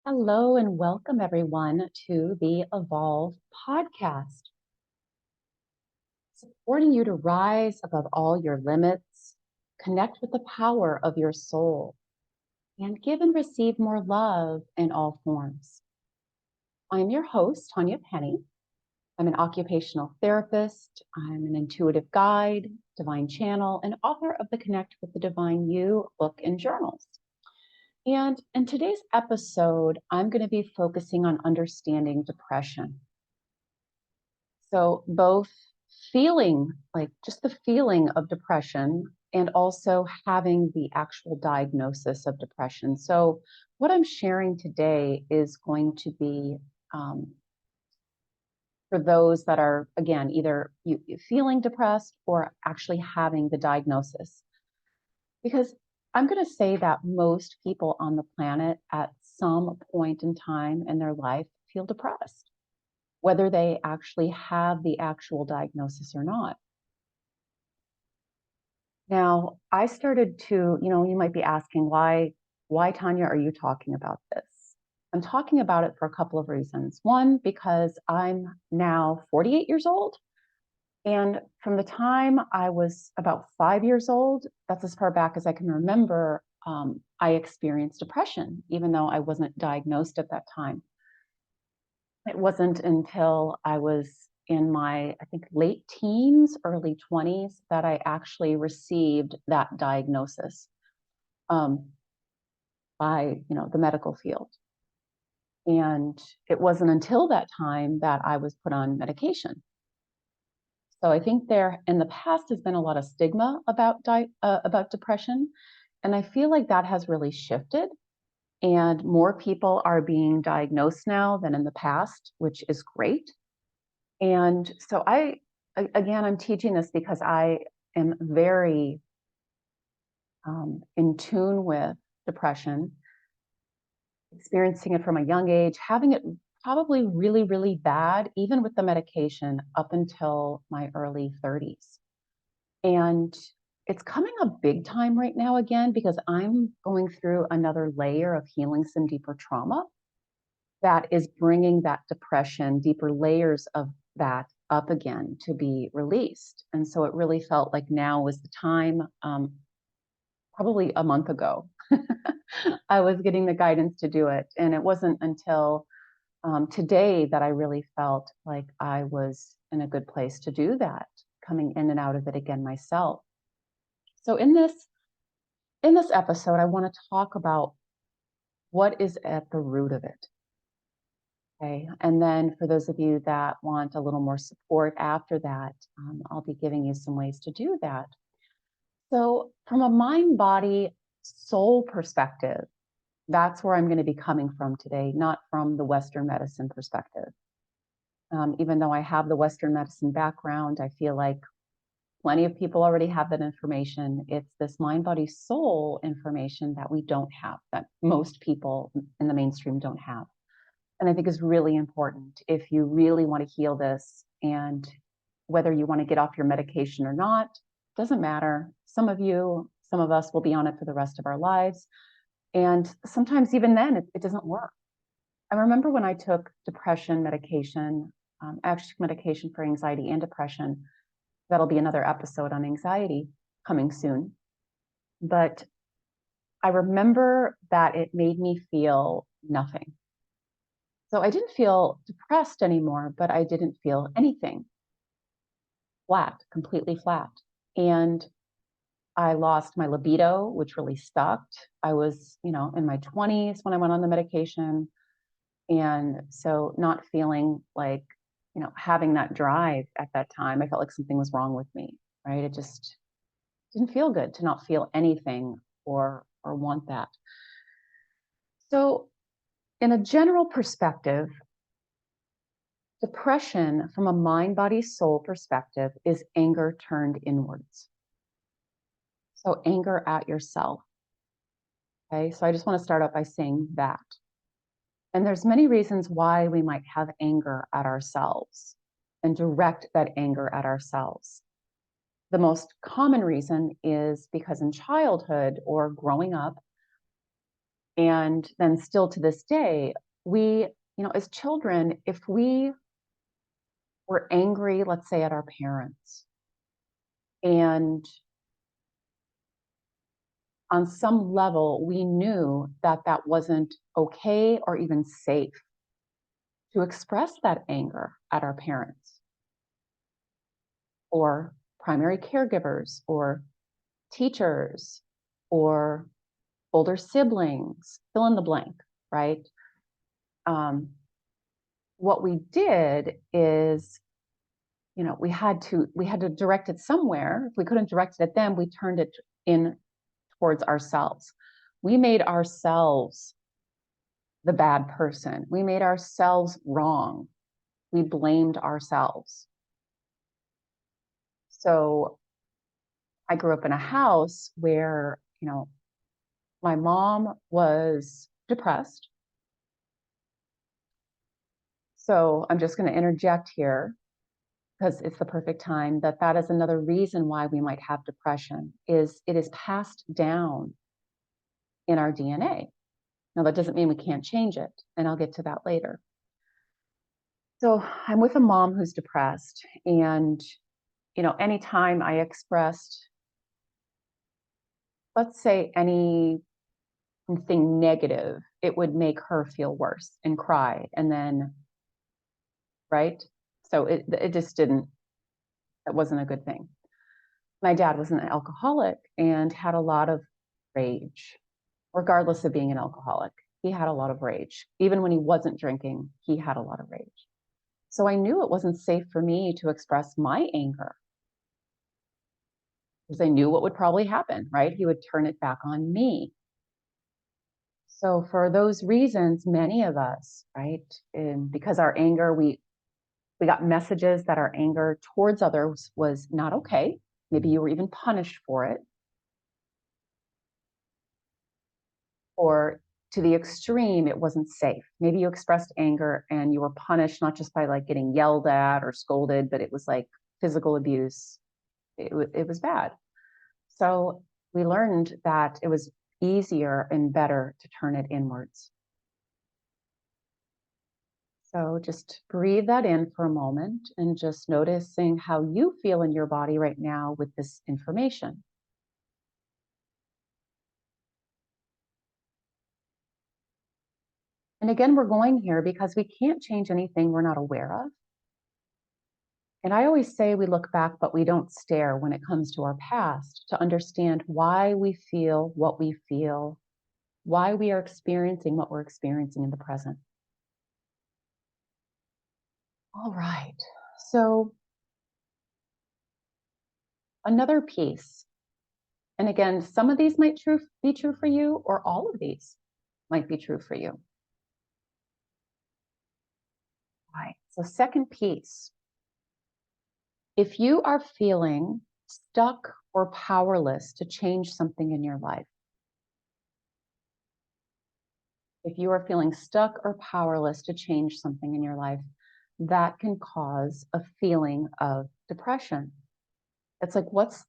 Hello and welcome everyone to the Evolve podcast, supporting you to rise above all your limits, connect with the power of your soul, and give and receive more love in all forms. I am your host, Tanya Penny. I'm an occupational therapist. I'm an intuitive guide, divine channel, and author of the Connect with the Divine You book and journals. And in today's episode, I'm going to be focusing on understanding depression. So both feeling like just the feeling of depression and also having the actual diagnosis of depression. So what I'm sharing today is going to be for those that are, again, either you feeling depressed or actually having the diagnosis. Because I'm going to say that most people on the planet at some point in time in their life feel depressed, whether they actually have the actual diagnosis or not. Now, I started to, you might be asking, why, Tanya, are you talking about this? I'm talking about it for a couple of reasons. One, because I'm now 48 years old. And from the time I was about 5 years old, that's as far back as I can remember, I experienced depression, even though I wasn't diagnosed at that time. It wasn't until I was in my, I think, late teens, early 20s that I actually received that diagnosis um, by, the medical field. And it wasn't until that time that I was put on medication. So I think there in the past has been a lot of stigma about depression, and I feel like that has really shifted. And more people are being diagnosed now than in the past, which is great. And so I'm teaching this because I am very in tune with depression, experiencing it from a young age, having it probably really, really bad, even with the medication up until my early 30s. And it's coming up big time right now again, because I'm going through another layer of healing some deeper trauma that is bringing that depression, deeper layers of that up again to be released. And so it really felt like now was the time, probably a month ago, I was getting the guidance to do it. And it wasn't until today that I really felt like I was in a good place to do that, coming in and out of it again myself. So in this episode, I want to talk about what is at the root of it. Okay. And then for those of you that want a little more support after that, I'll be giving you some ways to do that. So from a mind, body, soul perspective, that's where I'm going to be coming from today, not from the Western medicine perspective. Even though I have the Western medicine background, I feel like plenty of people already have that information. It's this mind, body, soul information that we don't have, that most people in the mainstream don't have. And I think is really important if you really want to heal this, and whether you want to get off your medication or not, doesn't matter. Some of us will be on it for the rest of our lives. And sometimes even then it doesn't work. I remember when I took depression medication, I actually took medication for anxiety and depression. That'll be another episode on anxiety coming soon. But I remember that it made me feel nothing. So I didn't feel depressed anymore, but I didn't feel anything. Flat, completely flat. And I lost my libido, which really sucked. I was, in my 20s when I went on the medication. And so not feeling like, having that drive at that time, I felt like something was wrong with me, right? It just didn't feel good to not feel anything or want that. So in a general perspective, depression from a mind, body, soul perspective is anger turned inwards. So anger at yourself. Okay, so I just want to start out by saying that. And there's many reasons why we might have anger at ourselves and direct that anger at ourselves. The most common reason is because in childhood or growing up, And then still to this day, we, as children, if we were angry, let's say at our parents, and on some level, we knew that that wasn't okay or even safe to express that anger at our parents or primary caregivers or teachers or older siblings, fill in the blank, right? What we did is, we had to direct it somewhere. If we couldn't direct it at them, we turned it in towards ourselves. We made ourselves the bad person. We made ourselves wrong. We blamed ourselves. So I grew up in a house where, my mom was depressed. So I'm just going to interject here because it's the perfect time that is another reason why we might have depression is it is passed down in our DNA. Now, that doesn't mean we can't change it, and I'll get to that later. So I'm with a mom who's depressed, and, anytime I expressed, let's say, anything negative, it would make her feel worse and cry. And then, right? So it just didn't, that wasn't a good thing. My dad was an alcoholic and had a lot of rage, regardless of being an alcoholic. He had a lot of rage. Even when he wasn't drinking, he had a lot of rage. So I knew it wasn't safe for me to express my anger because I knew what would probably happen, right? He would turn it back on me. So for those reasons, many of us, right, because our anger, we got messages that our anger towards others was not okay. Maybe you were even punished for it. Or to the extreme, it wasn't safe. Maybe you expressed anger and you were punished, not just by like getting yelled at or scolded, but it was like physical abuse. It was bad. So we learned that it was easier and better to turn it inwards. So just breathe that in for a moment and just noticing how you feel in your body right now with this information. And again, we're going here because we can't change anything we're not aware of. And I always say we look back, but we don't stare when it comes to our past to understand why we feel what we feel, why we are experiencing what we're experiencing in the present. All right. So another piece, and again, some of these might be true for you, or all of these might be true for you. All right. So second piece, if you are feeling stuck or powerless to change something in your life, if you are feeling stuck or powerless to change something in your life, that can cause a feeling of depression. It's like, what's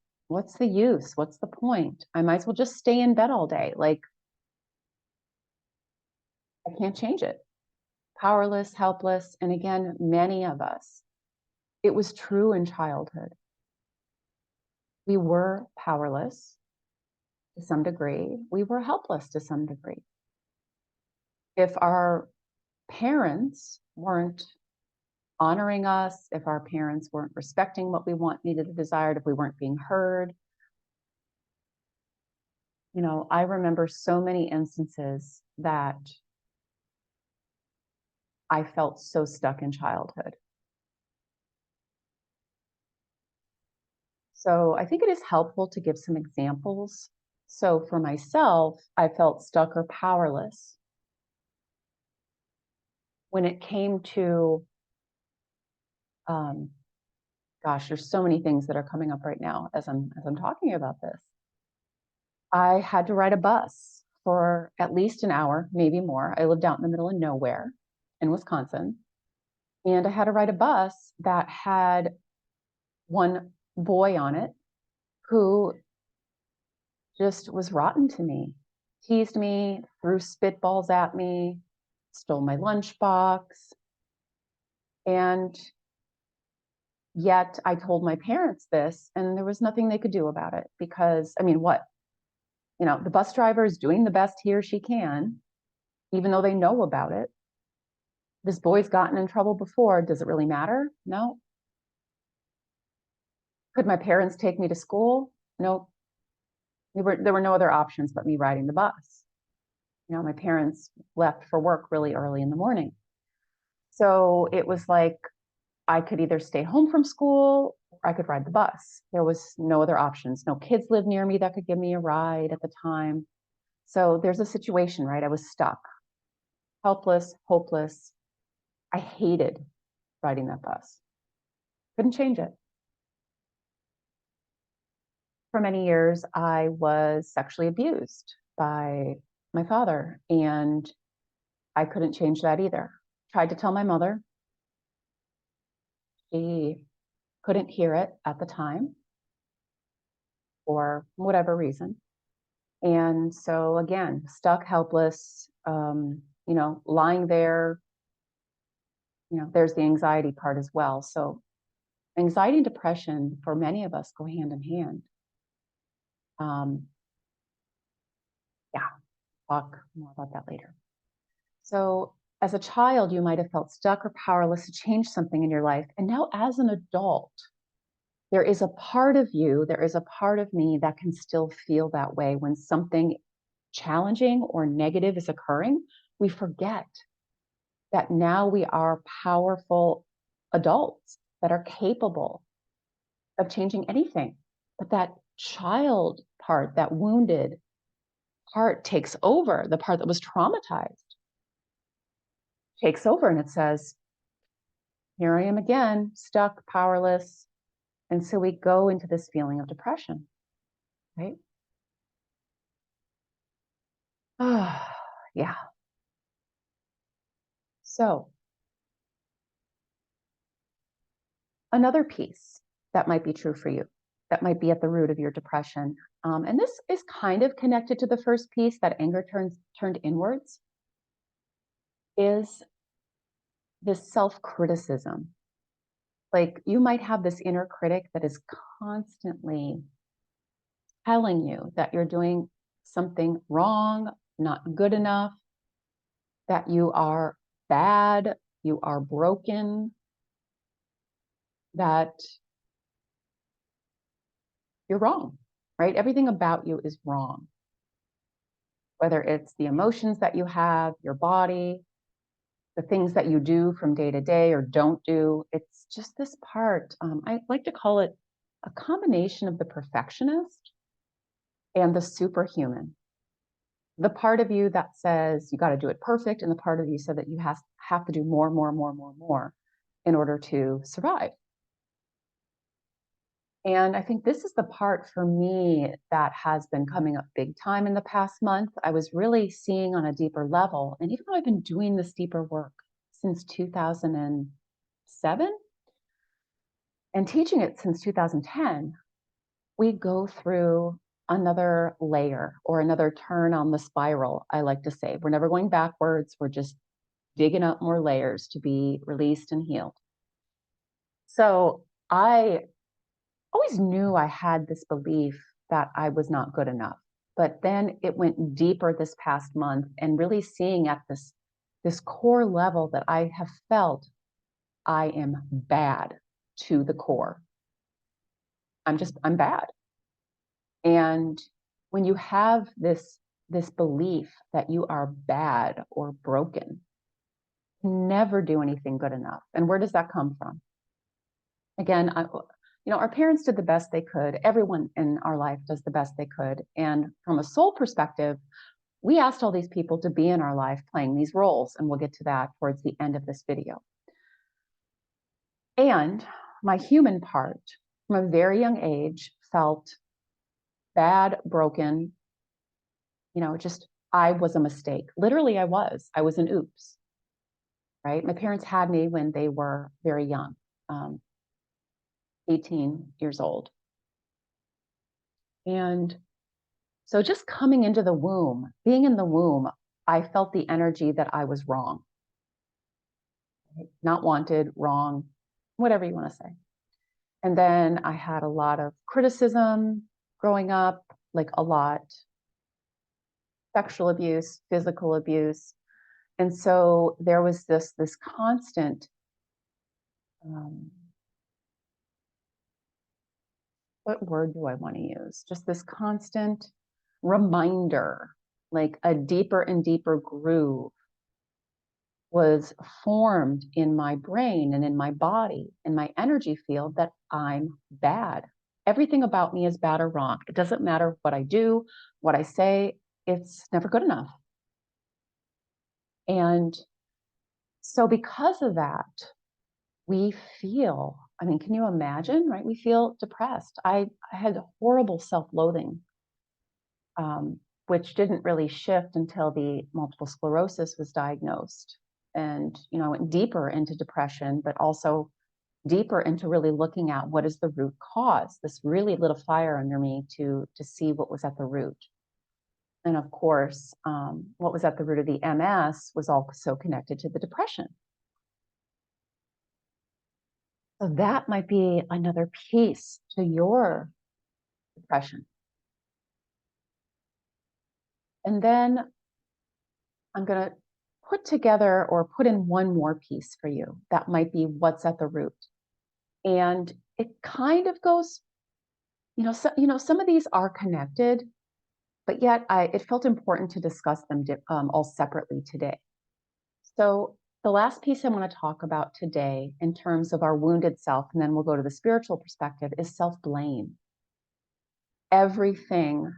the use? What's the point? I might as well just stay in bed all day. Like, I can't change it. Powerless, helpless. And again, many of us, it was true in childhood. We were powerless to some degree. We were helpless to some degree. If our parents weren't honoring us, if our parents weren't respecting what we want, needed, or desired, if we weren't being heard. I remember so many instances that I felt so stuck in childhood. So I think it is helpful to give some examples. So for myself, I felt stuck or powerless when it came to, there's so many things that are coming up right now as I'm talking about this. I had to ride a bus for at least an hour, maybe more. I lived out in the middle of nowhere in Wisconsin. And I had to ride a bus that had one boy on it who just was rotten to me. teased me, threw spitballs at me, stole my lunchbox. And yet I told my parents this, and there was nothing they could do about it because, I mean, what? The bus driver is doing the best he or she can, even though they know about it. This boy's gotten in trouble before. Does it really matter? No. Could my parents take me to school? No. There were no other options but me riding the bus. My parents left for work really early in the morning. So it was like I could either stay home from school or I could ride the bus. There was no other options. No kids lived near me that could give me a ride at the time. So there's a situation, right? I was stuck, helpless, hopeless. I hated riding that bus. Couldn't change it. For many years, I was sexually abused by my father, and I couldn't change that either. Tried to tell my mother. She couldn't hear it at the time for whatever reason. And so again, stuck, helpless, lying there, there's the anxiety part as well. So anxiety and depression for many of us go hand in hand. Yeah, talk more about that later. So as a child, you might have felt stuck or powerless to change something in your life. And now as an adult, there is a part of you, there is a part of me that can still feel that way when something challenging or negative is occurring. We forget that now we are powerful adults that are capable of changing anything. But that child part, that wounded part takes over, the part that was traumatized takes over, and it says, here I am again, stuck, powerless. And so we go into this feeling of depression, right? Yeah. So another piece that might be true for you, that might be at the root of your depression, and this is kind of connected to the first piece, that anger turned inwards, is this self-criticism. Like you might have this inner critic that is constantly telling you that you're doing something wrong, not good enough, that you are bad, you are broken, that you're wrong, right? Everything about you is wrong. Whether it's the emotions that you have, your body, the things that you do from day to day or don't do. It's just this part. I like to call it a combination of the perfectionist and the superhuman. The part of you that says you got to do it perfect, and the part of you said that you have to do more in order to survive. And I think this is the part for me that has been coming up big time in the past month. I was really seeing on a deeper level. And even though I've been doing this deeper work since 2007 and teaching it since 2010, we go through another layer or another turn on the spiral, I like to say. We're never going backwards. We're just digging up more layers to be released and healed. So I always knew I had this belief that I was not good enough. But then it went deeper this past month and really seeing at this core level that I have felt I am bad to the core. I'm bad. And when you have this belief that you are bad or broken, never do anything good enough. And where does that come from? Again, our parents did the best they could. Everyone in our life does the best they could. And from a soul perspective, we asked all these people to be in our life playing these roles. And we'll get to that towards the end of this video. And my human part from a very young age felt bad, broken, just I was a mistake. Literally, I was an oops, right? My parents had me when they were very young, 18 years old. And So just coming into the womb, being in the womb, I felt the energy that I was wrong, not wanted, wrong, whatever you want to say. And then I had a lot of criticism growing up, like a lot, sexual abuse, physical abuse. And so there was this constant, um, what word do I want to use? Just this constant reminder, like a deeper and deeper groove was formed in my brain and in my body, in my energy field, that I'm bad. Everything about me is bad or wrong. It doesn't matter what I do, what I say, it's never good enough. And so because of that, we feel, I mean, can you imagine, right? We feel depressed. I had horrible self-loathing, which didn't really shift until the multiple sclerosis was diagnosed. And, I went deeper into depression, but also deeper into really looking at what is the root cause. This really lit a fire under me to see what was at the root. And of course, what was at the root of the MS was also connected to the depression. So that might be another piece to your depression. And then I'm going to put together or put in one more piece for you that might be what's at the root. And it kind of goes, some of these are connected, but yet it felt important to discuss them all separately today. So the last piece I want to talk about today in terms of our wounded self, and then we'll go to the spiritual perspective, is self-blame. Everything,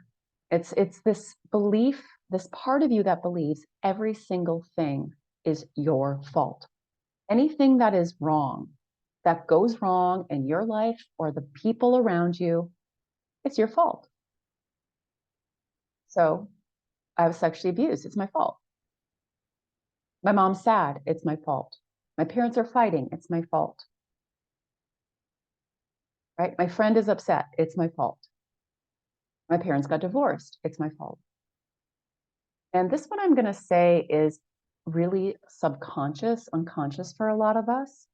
it's this belief, this part of you that believes every single thing is your fault. Anything that is wrong, that goes wrong in your life or the people around you, it's your fault. So I was sexually abused, it's my fault. My mom's sad, it's my fault. My parents are fighting, it's my fault. Right? My friend is upset, it's my fault. My parents got divorced, it's my fault. And this one I'm going to say is really subconscious, unconscious for a lot of us.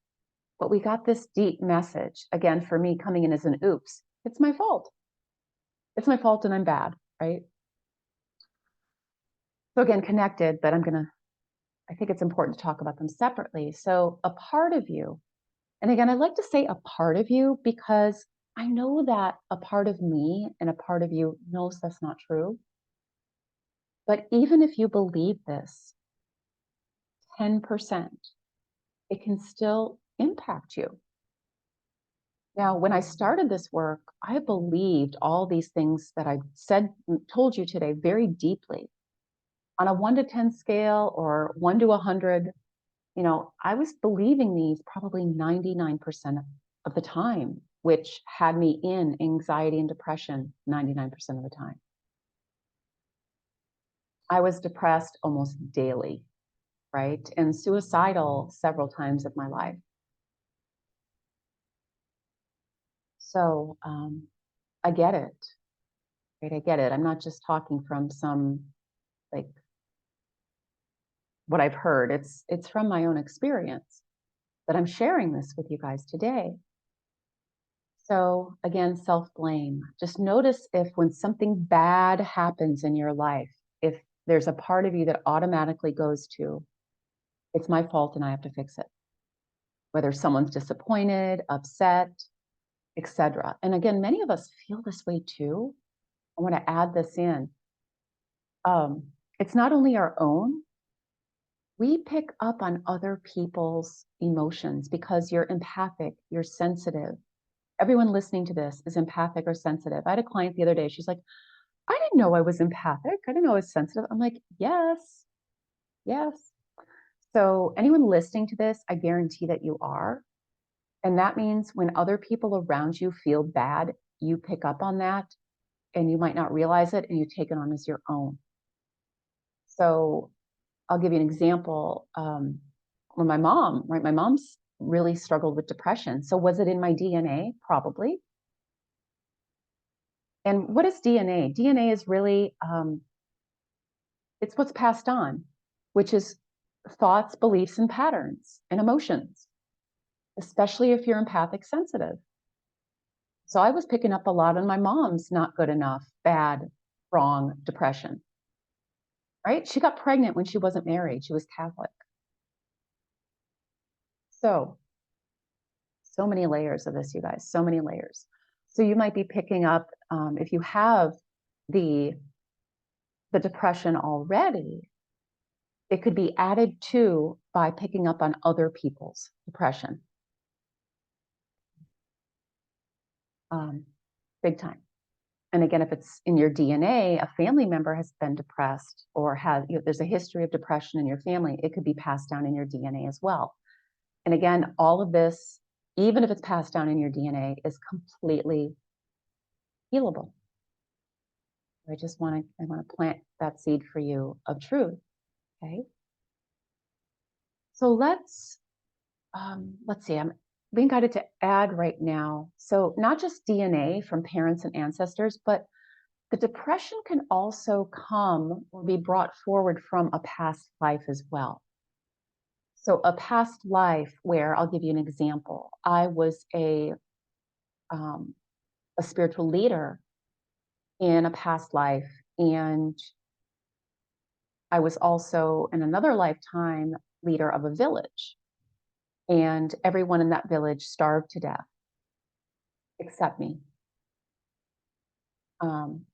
But we got this deep message, again, for me coming in as an oops, it's my fault. It's my fault and I'm bad, right? So again, connected, but I think it's important to talk about them separately. So a part of you, and again, I like to say a part of you because I know that a part of me and a part of you knows that's not true. But even if you believe this, 10%, it can still impact you. Now, when I started this work, I believed all these things that I told you today very deeply. On a 1 to 10 scale or 1 to 100, I was believing these probably 99% of the time, which had me in anxiety and depression 99% of the time. I was depressed almost daily, right? And suicidal several times of my life. So I get it, right? I get it. I'm not just talking from some, like, what I've heard. It's from my own experience that I'm sharing this with you guys today. So again, self-blame. Just notice if when something bad happens in your life, if there's a part of you that automatically goes to, it's my fault and I have to fix it. Whether someone's disappointed, upset, etc. And again, many of us feel this way too. I want to add this in. It's not only our own, we pick up on other people's emotions because you're empathic, you're sensitive. Everyone listening to this is empathic or sensitive. I had a client the other day. She's like, I didn't know I was empathic. I didn't know I was sensitive. I'm like, yes, yes. So anyone listening to this, I guarantee that you are. And that means when other people around you feel bad, you pick up on that and you might not realize it and you take it on as your own. So I'll give you an example. When my mom's really struggled with depression. So was it in my DNA? Probably. And what is DNA? DNA is really, it's what's passed on, which is thoughts, beliefs, and patterns and emotions, especially if you're empathic sensitive. So I was picking up a lot on my mom's not good enough, bad, wrong, depression, right? She got pregnant when she wasn't married. She was Catholic. So many layers of this, you guys, so many layers. So you might be picking up, if you have the depression already, it could be added to by picking up on other people's depression. Big time. And again, if it's in your DNA, a family member has been depressed or there's a history of depression in your family, it could be passed down in your DNA as well. And again, all of this, even if it's passed down in your DNA, is completely healable. I want to plant that seed for you of truth. Okay. So let's see. I'm being guided to add right now. So not just DNA from parents and ancestors, but the depression can also come or be brought forward from a past life as well. So a past life where, I'll give you an example. I was a spiritual leader in a past life, and I was also in another lifetime leader of a village, and everyone in that village starved to death except me.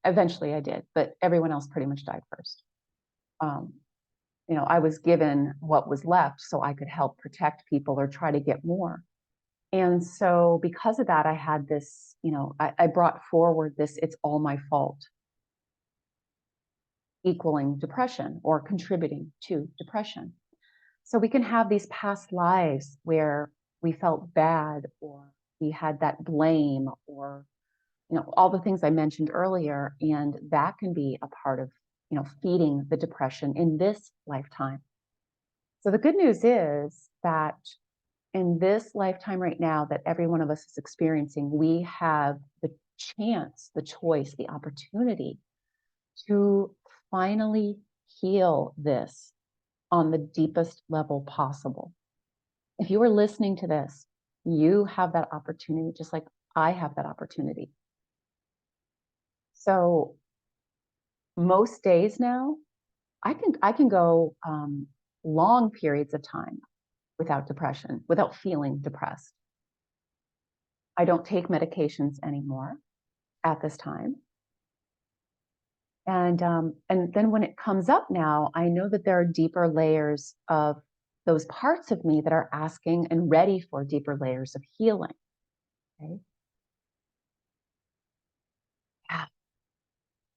Eventually I did, but everyone else pretty much died first. I was given what was left so I could help protect people or try to get more. And so because of that, I had this, I brought forward this, it's all my fault, equaling depression or contributing to depression. So we can have these past lives where we felt bad, or we had that blame, or all the things I mentioned earlier, and that can be a part of feeding the depression in this lifetime. So the good news is that in this lifetime right now that every one of us is experiencing, we have the chance, the choice, the opportunity to finally heal this on the deepest level possible. If you are listening to this, you have that opportunity, just like I have that opportunity. So most days now, I can go long periods of time without depression, without feeling depressed. I don't take medications anymore at this time. And then when it comes up now, I know that there are deeper layers of those parts of me that are asking and ready for deeper layers of healing. Okay. Yeah.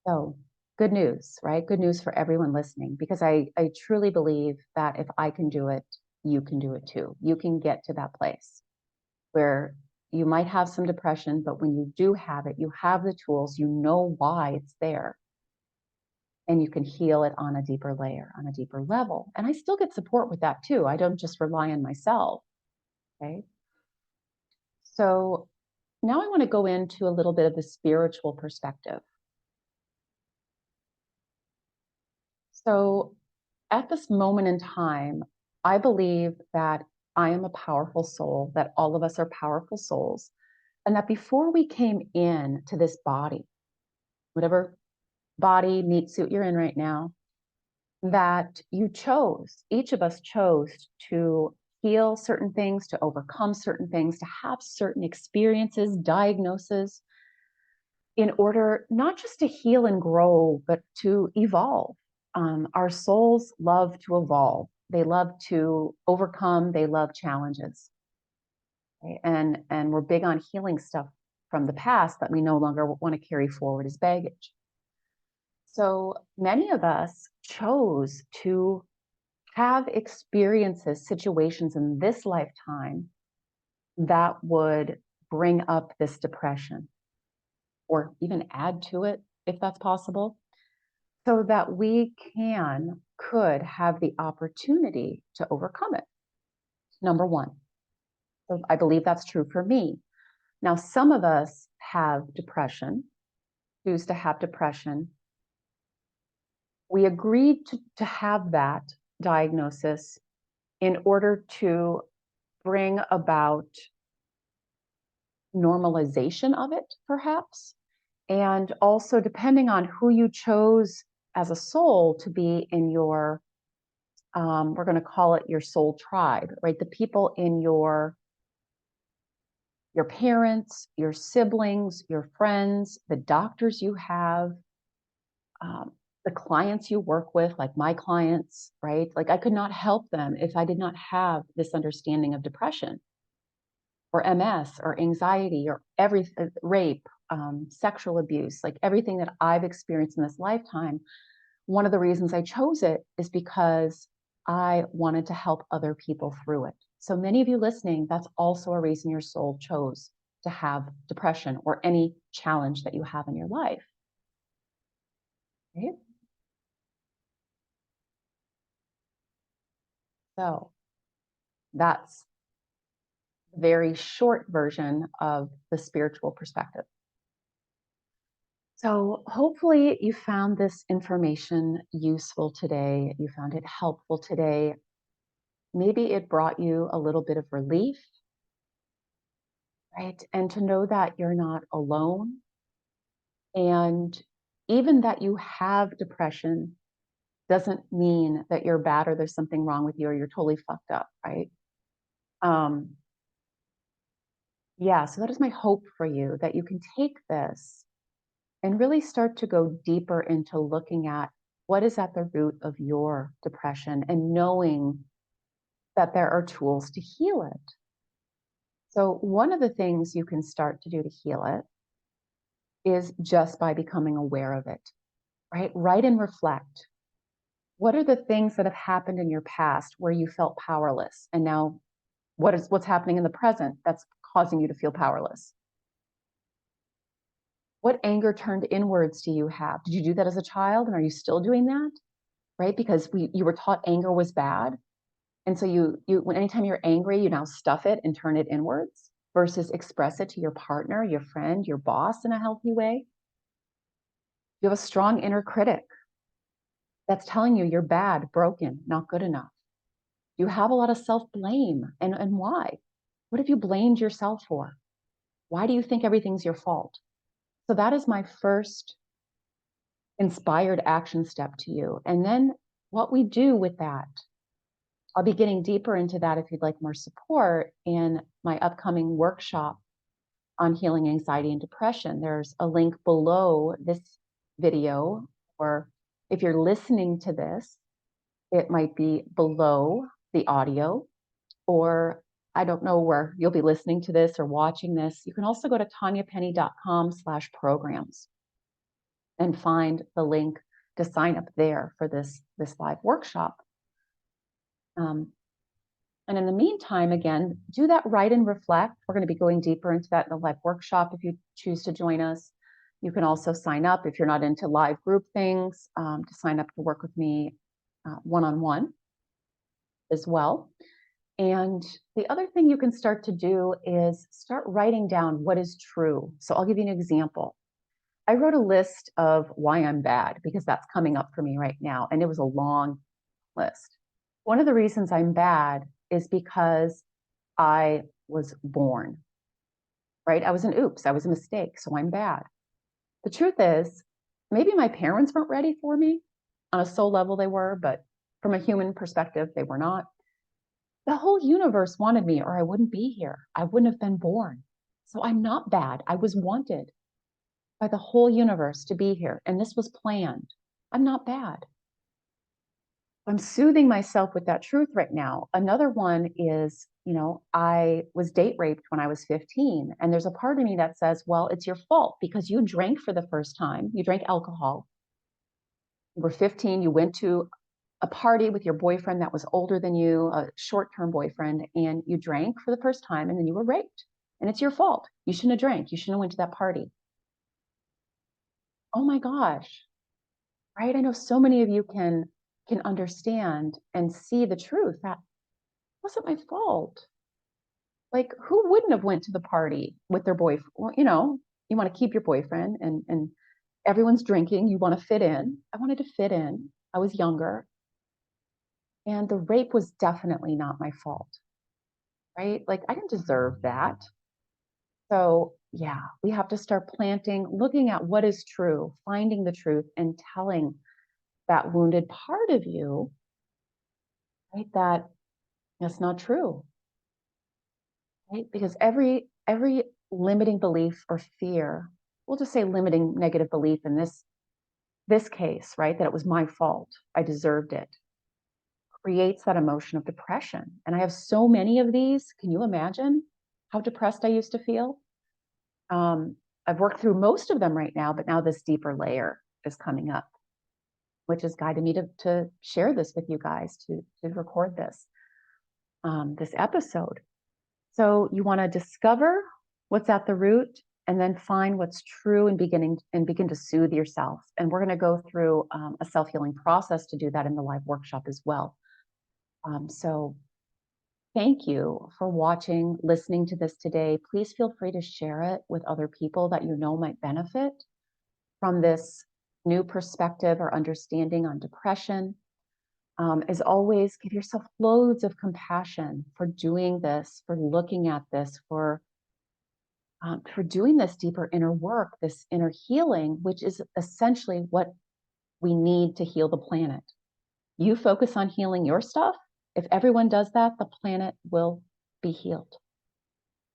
So good news, right? Good news for everyone listening, because I truly believe that if I can do it, you can do it too. You can get to that place where you might have some depression, but when you do have it, you have the tools, you know why it's there, and you can heal it on a deeper layer, on a deeper level. And I still get support with that too. I don't just rely on myself. Okay. So now I want to go into a little bit of the spiritual perspective. So at this moment in time, I believe that I am a powerful soul, that all of us are powerful souls, and that before we came in to this body, whatever body, meat suit you're in right now, that each of us chose to heal certain things, to overcome certain things, to have certain experiences, diagnoses, in order not just to heal and grow, but to evolve. Our souls love to evolve. They love to overcome. They love challenges. Okay? And we're big on healing stuff from the past that we no longer want to carry forward as baggage. So many of us chose to have experiences, situations in this lifetime that would bring up this depression, or even add to it if that's possible, so that we could have the opportunity to overcome it. Number one. So I believe that's true for me. Now, some of us have depression choose to have depression. We agreed to have that diagnosis in order to bring about normalization of it, perhaps. And also, depending on who you chose as a soul to be in your, we're going to call it your soul tribe, right? The people in your parents, your siblings, your friends, the doctors you have, the clients you work with, like my clients, right? Like I could not help them if I did not have this understanding of depression or MS or anxiety or rape, sexual abuse, like everything that I've experienced in this lifetime. One of the reasons I chose it is because I wanted to help other people through it. So many of you listening, that's also a reason your soul chose to have depression or any challenge that you have in your life. Right? So that's a very short version of the spiritual perspective. So hopefully you found this information useful today. You found it helpful today. Maybe it brought you a little bit of relief, right? And to know that you're not alone. And even that you have depression doesn't mean that you're bad or there's something wrong with you or you're totally fucked up, right? Um, yeah, so that is my hope for you, that you can take this and really start to go deeper into looking at what is at the root of your depression and knowing that there are tools to heal it. So, one of the things you can start to do to heal it is just by becoming aware of it, right? Write and reflect. What are the things that have happened in your past where you felt powerless? And now what's happening in the present that's causing you to feel powerless? What anger turned inwards do you have? Did you do that as a child? And are you still doing that? Right? Because you were taught anger was bad. And so when anytime you're angry, you now stuff it and turn it inwards versus express it to your partner, your friend, your boss in a healthy way. You have a strong inner critic that's telling you you're bad, broken, not good enough. You have a lot of self-blame. And why? What have you blamed yourself for? Why do you think everything's your fault? So that is my first inspired action step to you. And then what we do with that, I'll be getting deeper into that if you'd like more support in my upcoming workshop on healing anxiety and depression. There's a link below this video, or if you're listening to this, it might be below the audio, or I don't know where you'll be listening to this or watching this. You can also go to tanyapenny.com/programs and find the link to sign up there for this live workshop. And in the meantime, again, do that write and reflect. We're going to be going deeper into that in the live workshop if you choose to join us. You can also sign up if you're not into live group things to sign up to work with me one-on-one as well. And the other thing you can start to do is start writing down what is true. So I'll give you an example. I wrote a list of why I'm bad because that's coming up for me right now. And it was a long list. One of the reasons I'm bad is because I was born, right? I was an oops, I was a mistake, so I'm bad. The truth is, maybe my parents weren't ready for me. On a soul level, they were, but from a human perspective, they were not. The whole universe wanted me, or I wouldn't be here. I wouldn't have been born. So I'm not bad. I was wanted by the whole universe to be here, and this was planned. I'm not bad. I'm soothing myself with that truth right now. Another one is, I was date raped when I was 15. And there's a part of me that says, well, it's your fault because you drank for the first time. You drank alcohol. You were 15. You went to a party with your boyfriend that was older than you, a short-term boyfriend, and you drank for the first time and then you were raped. And it's your fault. You shouldn't have drank. You shouldn't have went to that party. Oh my gosh. Right? I know so many of you can understand and see the truth that wasn't my fault. Like, who wouldn't have went to the party with their boyfriend? Well, you want to keep your boyfriend and everyone's drinking. You want to fit in. I wanted to fit in. I was younger. And the rape was definitely not my fault, right? Like I didn't deserve that. So yeah, we have to start planting, looking at what is true, finding the truth and telling that wounded part of you, right, that that's not true, right? Because every limiting belief or fear, we'll just say limiting negative belief in this case, right, that it was my fault, I deserved it, creates that emotion of depression. And I have so many of these. Can you imagine how depressed I used to feel? Um, I've worked through most of them right now, but now this deeper layer is coming up, which has guided me to share this with you guys, to record this episode. So you want to discover what's at the root and then find what's true and begin to soothe yourself. And we're going to go through a self-healing process to do that in the live workshop as well. So thank you for watching, listening to this today. Please feel free to share it with other people that you know might benefit from this new perspective or understanding on depression. As always, give yourself loads of compassion for doing this, for looking at this, for doing this deeper inner work, this inner healing, which is essentially what we need to heal the planet. You focus on healing your stuff. If everyone does that, the planet will be healed,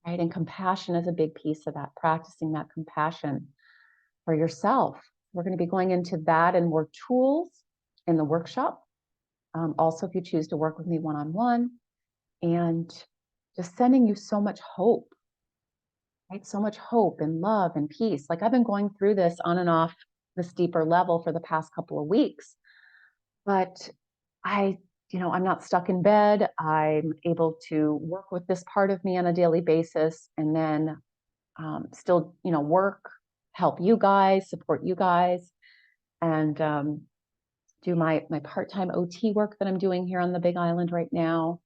right? And compassion is a big piece of that, practicing that compassion for yourself. We're going to be going into that and more tools in the workshop. Also, if you choose to work with me one-on-one, and just sending you so much hope, right? So much hope and love and peace. Like I've been going through this on and off this deeper level for the past couple of weeks, but I'm not stuck in bed. I'm able to work with this part of me on a daily basis, and then still, work, help you guys, support you guys, and do my part-time OT work that I'm doing here on the Big Island right now,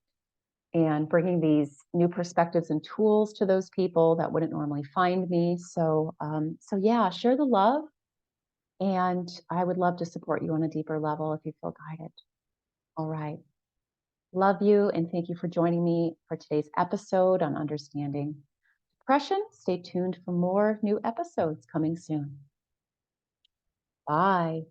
and bringing these new perspectives and tools to those people that wouldn't normally find me. So yeah, share the love, and I would love to support you on a deeper level if you feel guided. All right. Love you, and thank you for joining me for today's episode on understanding depression. Stay tuned for more new episodes coming soon. Bye.